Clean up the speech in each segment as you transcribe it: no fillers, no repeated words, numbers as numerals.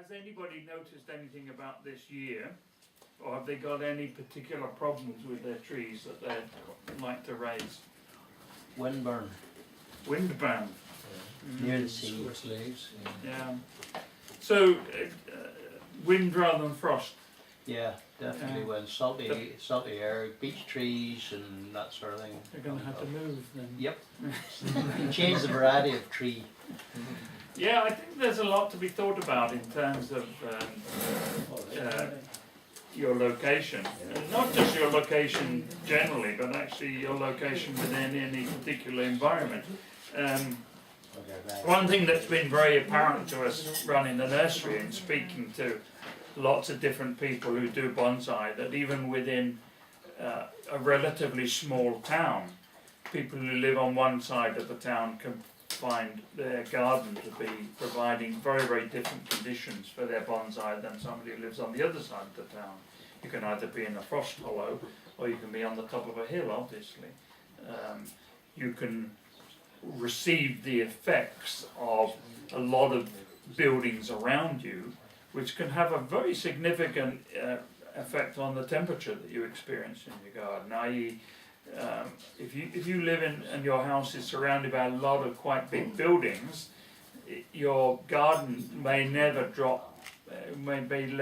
Has anybody noticed anything about this year? Or have they got any particular problems with their trees that they'd like to raise? Windburn. Windburn. Near the sea. Scorched leaves. Yeah. So, wind rather than frost. Yeah, definitely. When salty air, beech trees and that sort of thing. They're going to have to move then. Yep. You change the variety of tree. Yeah, I think there's a lot to be thought about in terms of your location. Not just your location generally, but actually your location within any particular environment. One thing that's been very apparent to us running the nursery and speaking to lots of different people who do bonsai, that even within a relatively small town, people who live on one side of the town can find their garden to be providing very, very different conditions for their bonsai than somebody who lives on the other side of the town. You can either be in a frost hollow or you can be on the top of a hill, obviously. You can receive the effects of a lot of buildings around you, which can have a very significant effect on the temperature that you experience in your garden, i.e. If you live in and your house is surrounded by a lot of quite big buildings, your garden may never drop, may be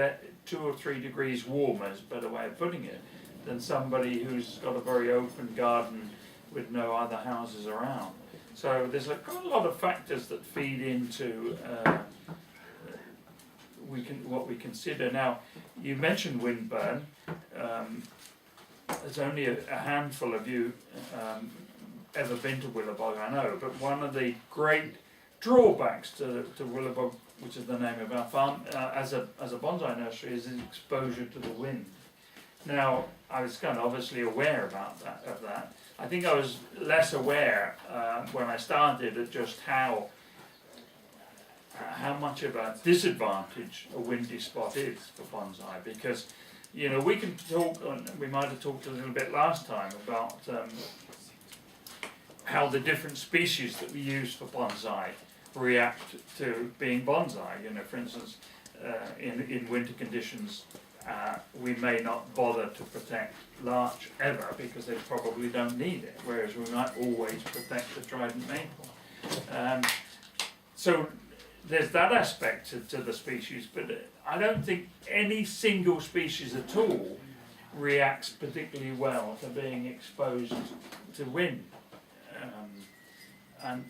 2 or 3 degrees warmer, is a better way of putting it, than somebody who's got a very open garden with no other houses around. So there's quite a lot of factors that feed into what we consider. Now, you mentioned windburn. There's only a handful of you ever been to Willowbog, I know, but one of the great drawbacks to Willowbog, which is the name of our farm, as a bonsai nursery, is exposure to the wind. Now, I was kind of obviously aware of that. I think I was less aware when I started of just how much of a disadvantage a windy spot is for bonsai, because we can talk, we might have talked a little bit last time about how the different species that we use for bonsai react to being bonsai. For instance, in winter conditions, we may not bother to protect larch ever because they probably don't need it, whereas we might always protect the trident maple. So there's that aspect to the species, but I don't think any single species at all reacts particularly well to being exposed to wind. And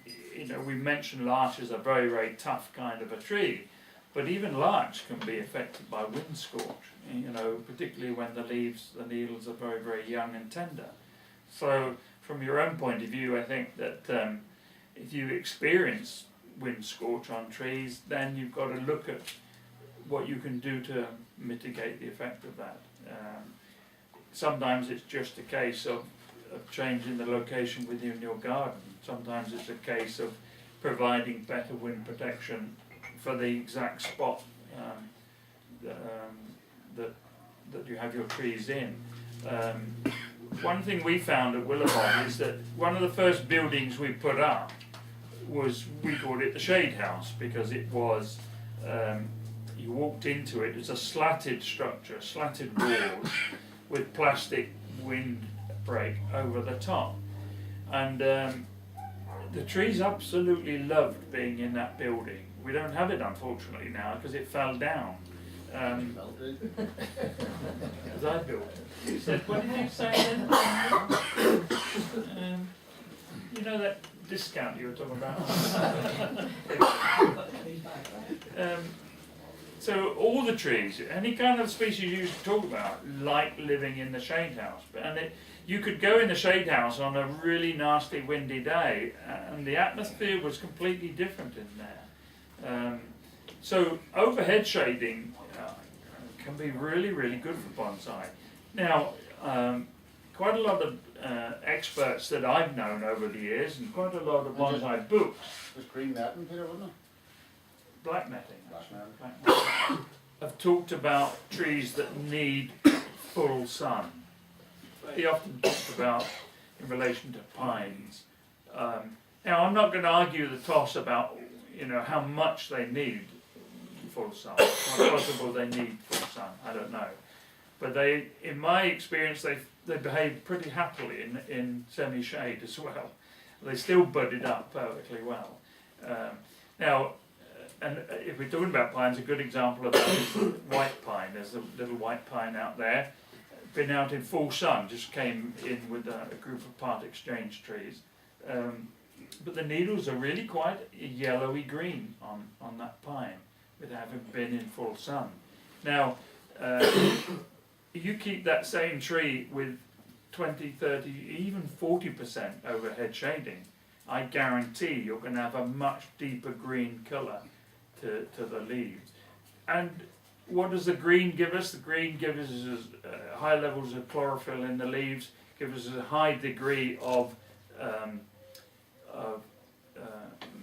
we mentioned larch as a very, very tough kind of a tree, but even larch can be affected by wind scorch, particularly when the needles are very, very young and tender. So from your own point of view, I think that if you experience wind scorch on trees, then you've got to look at what you can do to mitigate the effect of that. Sometimes it's just a case of changing the location within your garden. Sometimes it's a case of providing better wind protection for the exact spot that you have your trees in. One thing we found at Willowbog is that one of the first buildings we put up we called it the shade house, because it was, you walked into it, it's a slatted structure, slatted walls with plastic windbreak over the top. And the trees absolutely loved being in that building. We don't have it, unfortunately, now because it fell down. As I built it. You said, what did you say then? That discount you were talking about. So all the trees, any kind of species you used to talk about, like living in the shade house. You could go in the shade house on a really nasty windy day, and the atmosphere was completely different in there. So overhead shading can be really, really good for bonsai. Now, quite a lot of experts that I've known over the years, and quite a lot of bonsai books. There's green netting here, wasn't it? Black netting. Black netting. Have talked about trees that need full sun. They often talk about in relation to pines. Now, I'm not going to argue the toss about how much they need full sun. It's quite possible they need full sun, I don't know. But they, in my experience, they behave pretty happily in semi-shade as well. They still budded up perfectly well. Now, and if we're talking about pines, a good example of that is white pine. There's a little white pine out there, been out in full sun, just came in with a group of part exchange trees. But the needles are really quite yellowy green on that pine, with having been in full sun. Now, you keep that same tree with 20, 30, even 40% overhead shading, I guarantee you're going to have a much deeper green colour to the leaves. And what does the green give us? The green gives us high levels of chlorophyll in the leaves, gives us a high degree of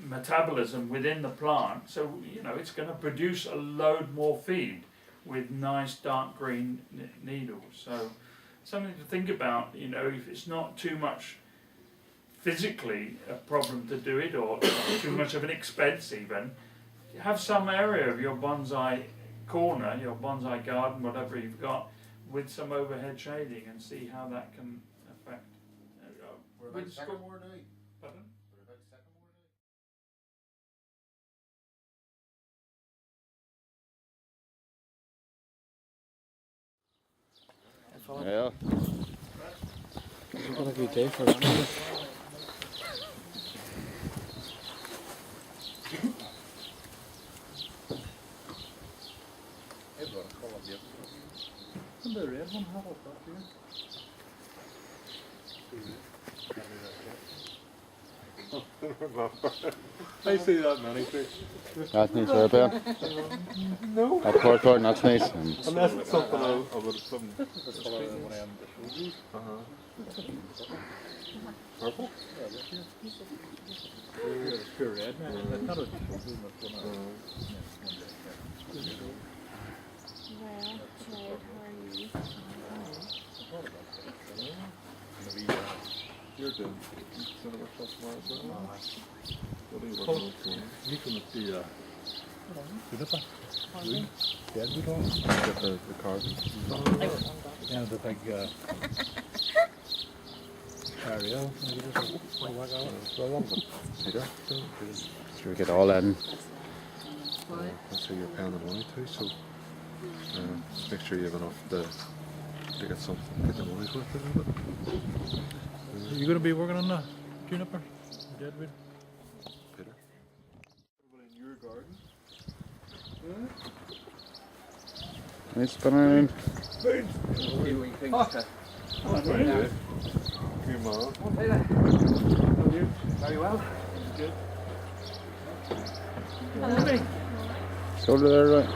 metabolism within the plant. So, you know, it's going to produce a load more feed with nice dark green needles. So something to think about, you know, if it's not too much physically a problem to do it, or too much of an expense even, have some area of your bonsai corner, your bonsai garden, whatever you've got, with some overhead shading and see how that can affect. We're about second more now. Pardon? We're about second more now. Yeah. What a good day for that. The red one have it up here. I see that many things. That's nice, right, Ben? No. That pork that's nice. Unless it's something I would have some. Purple? It's pure red. That's not a You're doing cinema club tomorrow as well? What are you working on tomorrow? You can look the Get the carbon. yeah, the big area. Peter? Sure, we get all that in. That's how you're paying the money too, so just make sure you have enough to get something, get the money's worth a little bit. You going to be working on the juniper? Deadwood? Peter? In your garden? Nice banana. Come on. Very well. Good. Shoulder there, right?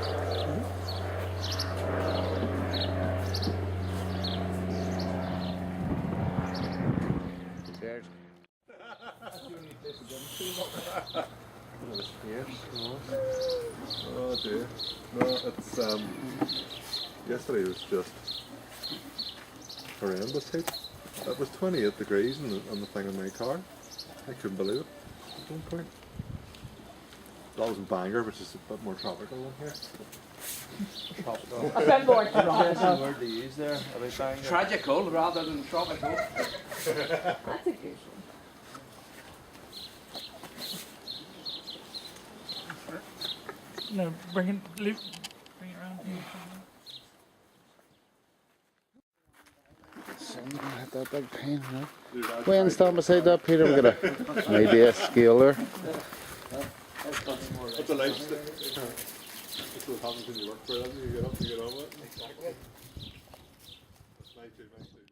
Cheers. Oh dear. No, it's yesterday was just horrendous heat. It was 28 degrees on the thing in my car. I couldn't believe it at one point. That was in Bangor, which is a bit more tropical than here. A bit more tropical. Word to use there about Bangor. Tragical rather than tropical. That's a good one. No, bring it around here. Someone had that big pain, right? When stand beside that, Peter, we'll get an idea scale there. It's a lifestyle. That's what happens when you work for them. You get up, you get on with it. Exactly. It's nice too, nice too.